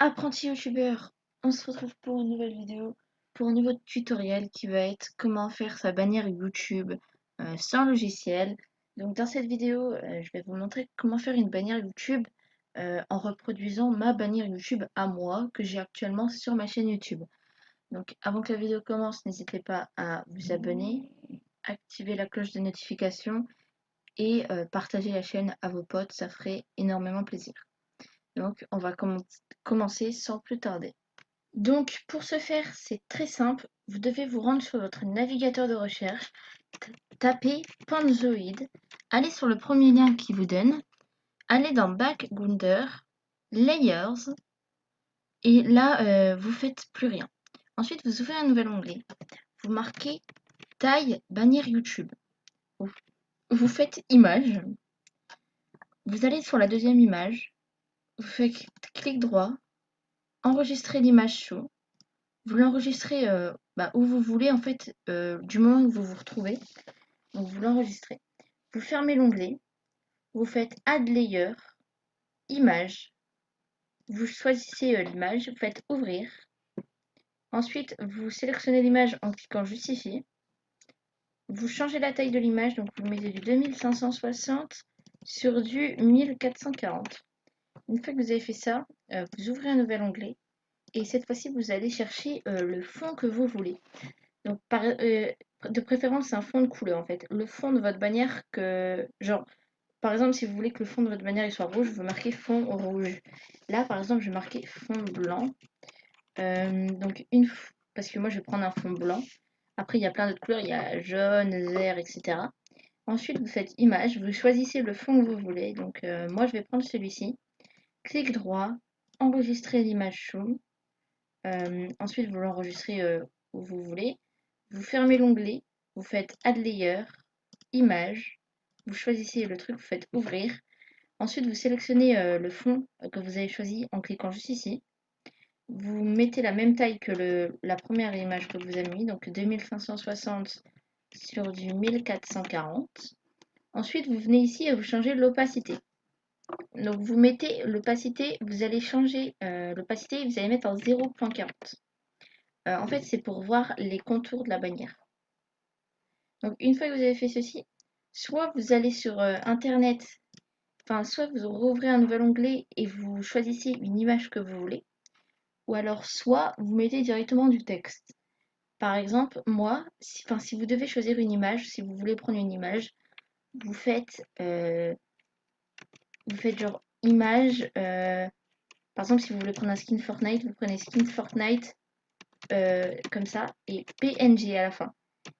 Apprenti youtubeur, on se retrouve pour une nouvelle vidéo, pour un nouveau tutoriel qui va être comment faire sa bannière YouTube sans logiciel. Donc dans cette vidéo, je vais vous montrer comment faire une bannière YouTube en reproduisant ma bannière YouTube à moi que j'ai actuellement sur ma chaîne YouTube. Donc avant que la vidéo commence, n'hésitez pas à vous abonner, activer la cloche de notification et partager la chaîne à vos potes, ça ferait énormément plaisir. Donc, on va commencer sans plus tarder. Donc, pour ce faire, c'est très simple. Vous devez vous rendre sur votre navigateur de recherche, taper Panzoid, allez sur le premier lien qui vous donne, allez dans Backgrounder, Layers, et là, vous faites plus rien. Ensuite, vous ouvrez un nouvel onglet, vous marquez taille bannière YouTube. Vous faites image, vous allez sur la deuxième image, vous faites clic droit, enregistrer l'image show. Vous l'enregistrez où vous voulez, en fait, du moment où vous vous retrouvez. Donc, vous l'enregistrez. Vous fermez l'onglet. Vous faites Add Layer, Image. Vous choisissez l'image. Vous faites Ouvrir. Ensuite, vous sélectionnez l'image en cliquant Justifier. Vous changez la taille de l'image. Donc, vous mettez du 2560 sur du 1440. Une fois que vous avez fait ça, vous ouvrez un nouvel onglet. Et cette fois-ci, vous allez chercher le fond que vous voulez. Donc, de préférence, c'est un fond de couleur en fait. Le fond de votre bannière genre, par exemple, si vous voulez que le fond de votre bannière il soit rouge, vous marquez fond rouge. Là, par exemple, je vais marquer fond blanc. Donc, parce que moi, je vais prendre un fond blanc. Après, il y a plein d'autres couleurs, il y a jaune, vert, etc. Ensuite, vous faites image, vous choisissez le fond que vous voulez. Donc, moi, je vais prendre celui-ci. Clic droit, enregistrer l'image show. Ensuite, vous l'enregistrez où vous voulez. Vous fermez l'onglet, vous faites Add Layer, Image, vous choisissez le truc, vous faites Ouvrir. Ensuite, vous sélectionnez le fond que vous avez choisi en cliquant juste ici. Vous mettez la même taille que la première image que vous avez mis, donc 2560 sur du 1440. Ensuite, vous venez ici et vous changez l'opacité. Donc, vous mettez l'opacité, vous allez changer l'opacité, vous allez mettre en 0.40. En fait, c'est pour voir les contours de la bannière. Donc, une fois que vous avez fait ceci, soit vous allez sur Internet, enfin, soit vous rouvrez un nouvel onglet et vous choisissez une image que vous voulez, ou alors soit vous mettez directement du texte. Par exemple, moi, si vous devez choisir une image, si vous voulez prendre une image, vous faites, genre image, par exemple, si vous voulez prendre un skin Fortnite, vous prenez skin Fortnite comme ça et PNG à la fin.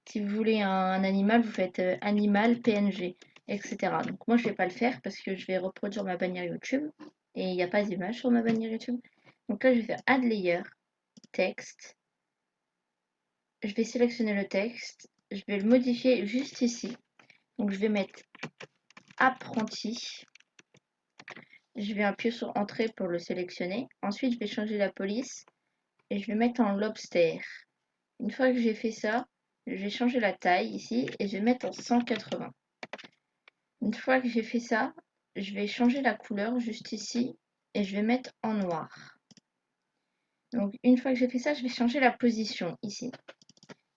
Si vous voulez un animal, vous faites animal, PNG, etc. Donc moi, je ne vais pas le faire parce que je vais reproduire ma bannière YouTube et il n'y a pas d'image sur ma bannière YouTube. Donc là, je vais faire Add Layer, Texte. Je vais sélectionner le texte. Je vais le modifier juste ici. Donc je vais mettre apprenti. Je vais appuyer sur Entrée pour le sélectionner. Ensuite, je vais changer la police et je vais mettre en lobster. Une fois que j'ai fait ça, je vais changer la taille ici et je vais mettre en 180. Une fois que j'ai fait ça, je vais changer la couleur juste ici et je vais mettre en noir. Donc une fois que j'ai fait ça, je vais changer la position ici.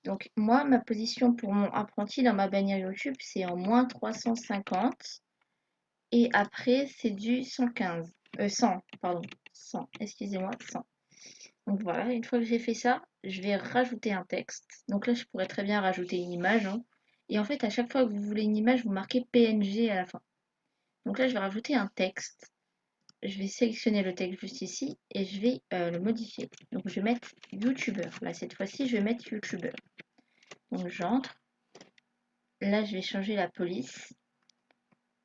Donc moi, ma position pour mon apprenti dans ma bannière YouTube, c'est en moins 350 et après c'est du 115. 100, pardon. 100, excusez-moi, 100. Donc voilà, une fois que j'ai fait ça, je vais rajouter un texte. Donc là, je pourrais très bien rajouter une image, hein. Et en fait, à chaque fois que vous voulez une image, vous marquez PNG à la fin. Donc là, je vais rajouter un texte. Je vais sélectionner le texte juste ici et je vais le modifier. Donc je vais mettre YouTuber. Là, cette fois-ci, je vais mettre YouTuber. Donc j'entre. Là, je vais changer la police.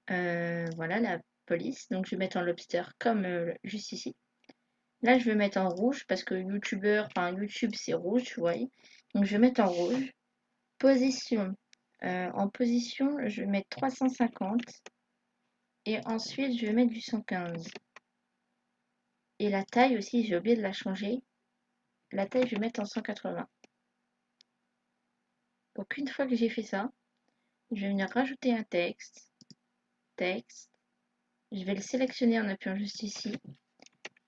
Voilà, la police. Donc je vais mettre en lobster comme juste ici. Là, je vais mettre en rouge parce que YouTuber, enfin YouTube, c'est rouge, vous voyez. Donc je vais mettre en rouge. Position. En position, je vais mettre 350. Et ensuite, je vais mettre du 115. Et la taille aussi, j'ai oublié de la changer. La taille, je vais mettre en 180. Donc une fois que j'ai fait ça, je vais venir rajouter un texte. Texte. Je vais le sélectionner en appuyant juste ici.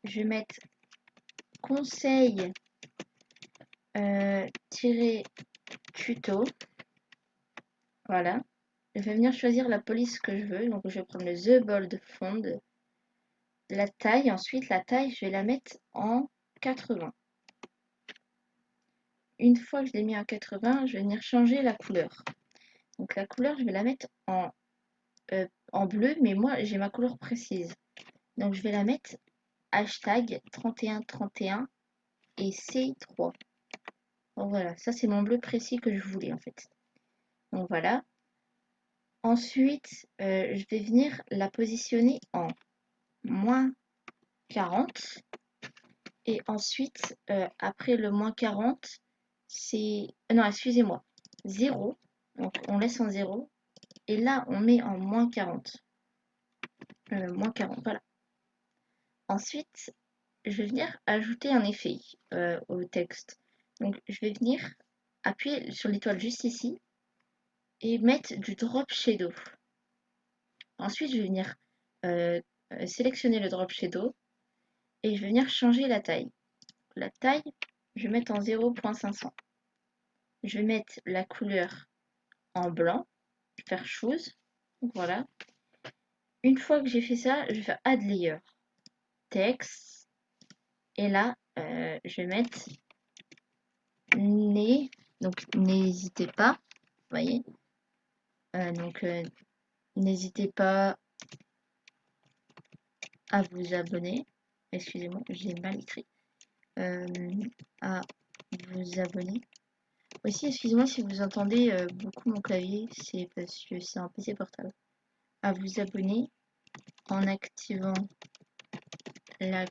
Je vais mettre conseil tirer tuto. Voilà. Je vais venir choisir la police que je veux. Donc je vais prendre le The Bold Font. La taille, ensuite la taille, je vais la mettre en 80. Une fois que je l'ai mis en 80, je vais venir changer la couleur. Donc la couleur, je vais la mettre en bleu, mais moi j'ai ma couleur précise. Donc je vais la mettre hashtag 3131 et C3. Donc voilà, ça c'est mon bleu précis que je voulais en fait. Donc voilà. Ensuite, je vais venir la positionner en moins 40. Et ensuite, après le moins 40, c'est... Non, excusez-moi. 0. Donc on laisse en 0. Et là, on met en moins 40. Moins 40, voilà. Ensuite, je vais venir ajouter un effet au texte. Donc je vais venir appuyer sur l'étoile juste ici et mettre du drop shadow. Ensuite, je vais venir sélectionner le drop shadow et je vais venir changer la taille. La taille, je vais mettre en 0.500. Je vais mettre la couleur en blanc. Je vais faire choose. Donc voilà. Une fois que j'ai fait ça, je vais faire add layer. Text. Et là, je vais mettre né. Donc n'hésitez pas. Vous voyez. Donc n'hésitez pas à vous abonner. Excusez-moi, j'ai mal écrit. À vous abonner. Aussi, excusez-moi si vous entendez beaucoup mon clavier, c'est parce que c'est un PC portable. À vous abonner en activant la,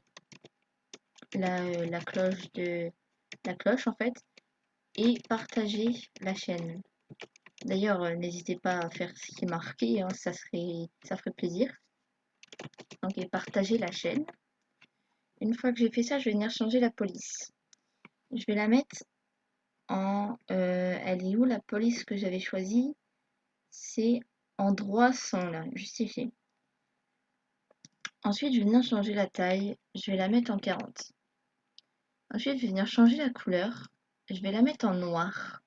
la cloche de la cloche en fait et partager la chaîne. D'ailleurs, n'hésitez pas à faire ce qui est marqué, hein, ça ferait plaisir. Donc, et partager la chaîne. Une fois que j'ai fait ça, je vais venir changer la police. Je vais la mettre en... elle est où la police que j'avais choisie? C'est en droit sans là, justifié. Ensuite, je vais venir changer la taille. Je vais la mettre en 40. Ensuite, je vais venir changer la couleur. Je vais la mettre en noir.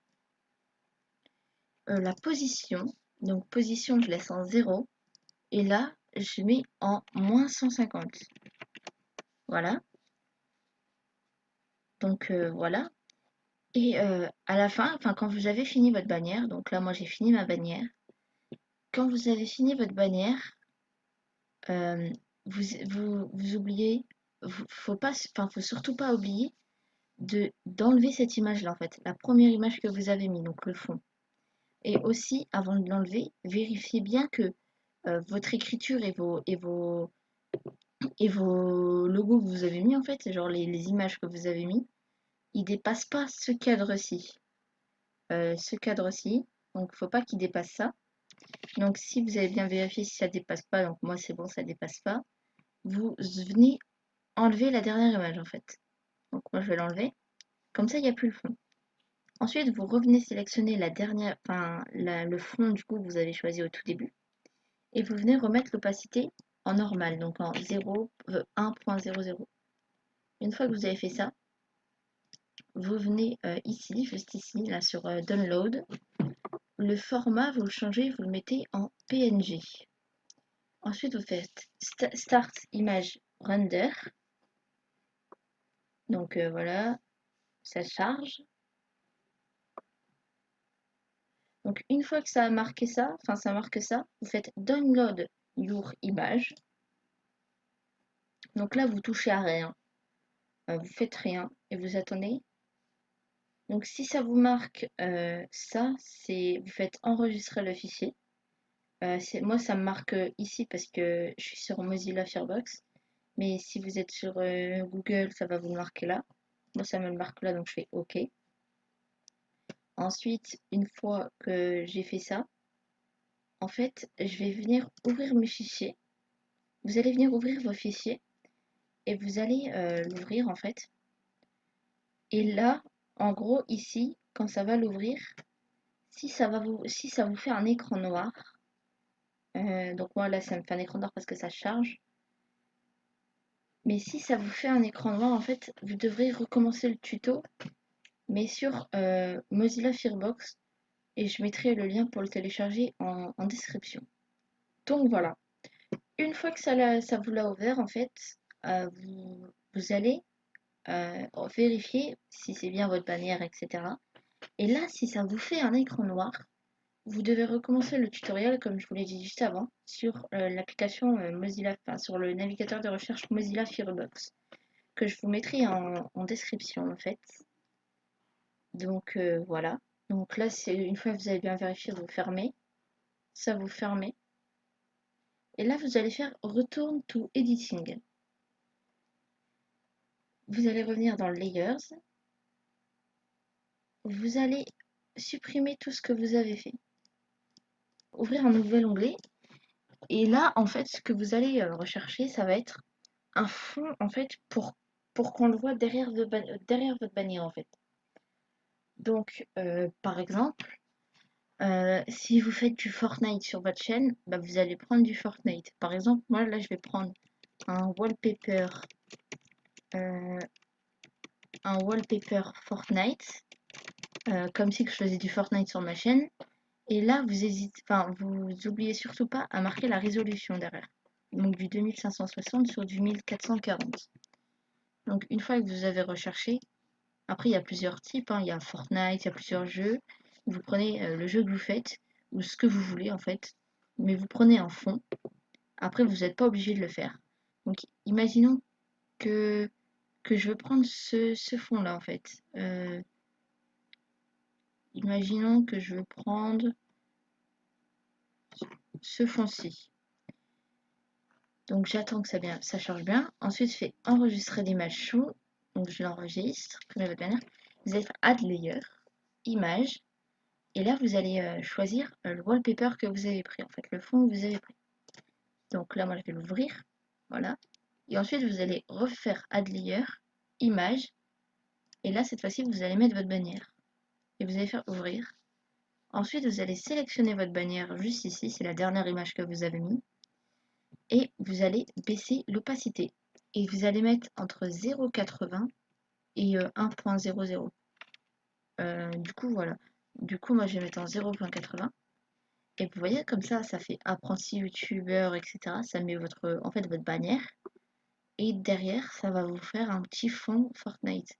La position. Donc, position, je laisse en 0. Et là, je mets en moins 150. Voilà. Donc, voilà. Et à la fin, enfin, quand vous avez fini votre bannière, donc là, moi, j'ai fini ma bannière. Quand vous avez fini votre bannière, vous oubliez, faut surtout pas oublier d'enlever cette image-là, en fait. La première image que vous avez mis, donc le fond. Et aussi, avant de l'enlever, vérifiez bien que votre écriture et vos logos que vous avez mis, en fait, genre les images que vous avez mis, ils dépassent pas ce cadre-ci. Ce cadre-ci, donc faut pas qu'il dépasse ça. Donc si vous avez bien vérifié si ça dépasse pas, donc moi c'est bon, ça dépasse pas, vous venez enlever la dernière image en fait. Donc moi je vais l'enlever. Comme ça, il n'y a plus le fond. Ensuite, vous revenez sélectionner la dernière, le fond du coup que vous avez choisi au tout début. Et vous venez remettre l'opacité en normal, donc en 1.00. Une fois que vous avez fait ça, vous venez ici, juste ici, là sur Download. Le format, vous le changez, vous le mettez en PNG. Ensuite, vous faites Start Image Render. Donc voilà, ça charge. Donc une fois que ça a marqué ça, ça marque ça, vous faites Download Your Image. Donc là, vous touchez à rien. Vous faites rien et vous attendez. Donc si ça vous marque ça, vous faites enregistrer le fichier. Moi, ça me marque ici parce que je suis sur Mozilla Firefox. Mais si vous êtes sur Google, ça va vous le marquer là. Moi, ça me le marque là, donc je fais OK. Ensuite, une fois que j'ai fait ça, en fait, je vais venir ouvrir mes fichiers. Vous allez venir ouvrir vos fichiers et vous allez l'ouvrir en fait. Et là, en gros, ici, quand ça va l'ouvrir, si ça vous fait un écran noir, donc moi là, ça me fait un écran noir parce que ça charge. Mais si ça vous fait un écran noir, en fait, vous devrez recommencer le tuto, mais sur Mozilla Firefox, et je mettrai le lien pour le télécharger en description. Donc voilà, une fois que ça vous l'a ouvert, en fait, vous allez vérifier si c'est bien votre bannière, etc. Et là, si ça vous fait un écran noir, vous devez recommencer le tutoriel, comme je vous l'ai dit juste avant, sur l'application Mozilla, enfin sur le navigateur de recherche Mozilla Firefox, que je vous mettrai en description en fait. Donc voilà. Donc là, c'est une fois que vous avez bien vérifié, vous fermez. Ça vous fermez. Et là, vous allez faire Return to Editing. Vous allez revenir dans Layers. Vous allez supprimer tout ce que vous avez fait. Ouvrir un nouvel onglet. Et là, en fait, ce que vous allez rechercher, ça va être un fond, en fait, pour qu'on le voit derrière votre bannière, en fait. Donc, par exemple, si vous faites du Fortnite sur votre chaîne, bah, vous allez prendre du Fortnite. Par exemple, moi, là, je vais prendre un wallpaper, euh, Fortnite, comme si je faisais du Fortnite sur ma chaîne. Et là, vous oubliez surtout pas à marquer la résolution derrière. Donc du 2560 sur du 1440. Donc une fois que vous avez recherché, après il y a plusieurs types, hein. Il y a Fortnite, il y a plusieurs jeux. Vous prenez le jeu que vous faites, ou ce que vous voulez en fait, mais vous prenez un fond. Après, vous n'êtes pas obligé de le faire. Donc imaginons que, que je veux prendre ce fond-là en fait. Imaginons que je veux prendre ce fond-ci. Donc j'attends que ça charge bien. Ensuite, je fais enregistrer l'image sous. Donc je l'enregistre. Vous allez faire Add Layer, Image. Et là, vous allez choisir le wallpaper que vous avez pris. En fait, le fond que vous avez pris. Donc là, moi, je vais l'ouvrir. Voilà. Et ensuite, vous allez refaire Add Layer, Image. Et là, cette fois-ci, vous allez mettre votre bannière. Et vous allez faire Ouvrir. Ensuite, vous allez sélectionner votre bannière juste ici. C'est la dernière image que vous avez mis. Et vous allez baisser l'opacité. Et vous allez mettre entre 0,80 et 1,00. Du coup, voilà. Du coup, moi, je vais mettre en 0,80. Et vous voyez, comme ça fait apprenti youtubeur, etc. Ça met en fait, votre bannière. Et derrière, ça va vous faire un petit fond Fortnite.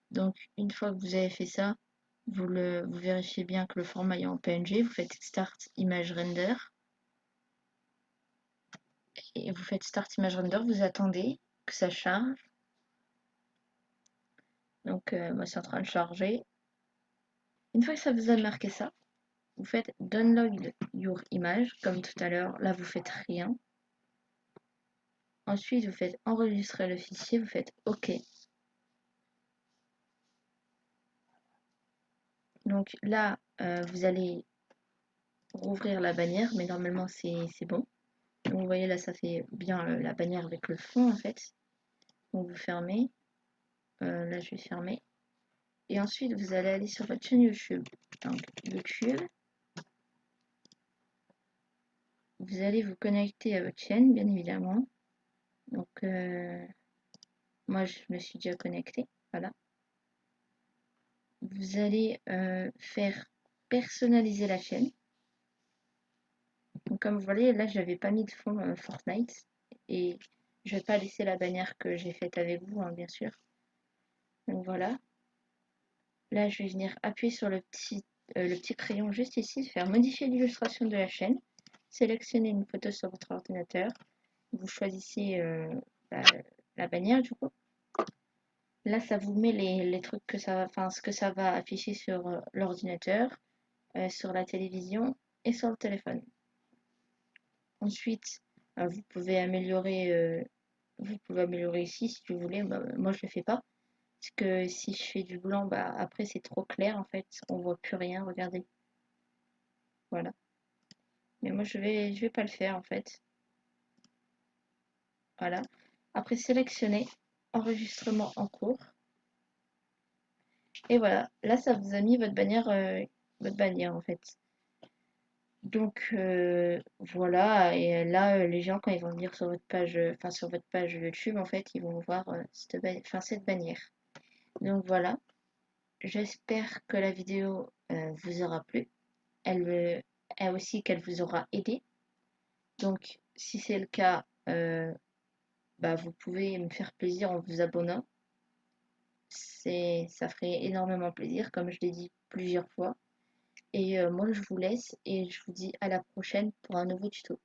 Donc, une fois que vous avez fait ça, vous vérifiez bien que le format est en PNG. Vous faites Start Image Render. Et vous faites Start Image Render. Vous attendez que ça charge. Donc, moi, c'est en train de charger. Une fois que ça vous a marqué ça, vous faites Download Your Image. Comme tout à l'heure, là, vous faites rien. Ensuite, vous faites enregistrer le fichier. Vous faites OK. Donc là, vous allez rouvrir la bannière, mais normalement, c'est bon. Donc, vous voyez, là, ça fait bien la bannière avec le fond, en fait. Donc, vous fermez. Là, je vais fermer. Et ensuite, vous allez aller sur votre chaîne YouTube. Donc, YouTube. Vous allez vous connecter à votre chaîne, bien évidemment. Donc, moi, je me suis déjà connectée. Voilà. Vous allez faire personnaliser la chaîne. Donc, comme vous voyez, là, je n'avais pas mis de fond Fortnite. Et je ne vais pas laisser la bannière que j'ai faite avec vous, hein, bien sûr. Donc, voilà. Là, je vais venir appuyer sur le petit crayon juste ici, faire modifier l'illustration de la chaîne. Sélectionnez une photo sur votre ordinateur. Vous choisissez la bannière, du coup. Là, ça vous met les trucs ce que ça va afficher sur l'ordinateur, sur la télévision et sur le téléphone. Ensuite, vous pouvez améliorer ici si vous voulez. Bah, moi, je le fais pas. Parce que si je fais du blanc, bah, après, c'est trop clair, en fait. On voit plus rien, regardez. Voilà. Mais moi, je vais pas le faire, en fait. Voilà. Après, sélectionner, enregistrement en cours. Et voilà. Là, ça vous a mis votre bannière en fait. Donc voilà, et là, les gens quand ils vont venir sur votre page, enfin sur votre page YouTube, en fait, ils vont voir cette bannière. Donc voilà, j'espère que la vidéo vous aura plu. Elle, elle aussi qu'elle vous aura aidé. Donc si c'est le cas, bah, vous pouvez me faire plaisir en vous abonnant. Ça ferait énormément plaisir, comme je l'ai dit plusieurs fois. Et moi, je vous laisse et je vous dis à la prochaine pour un nouveau tuto.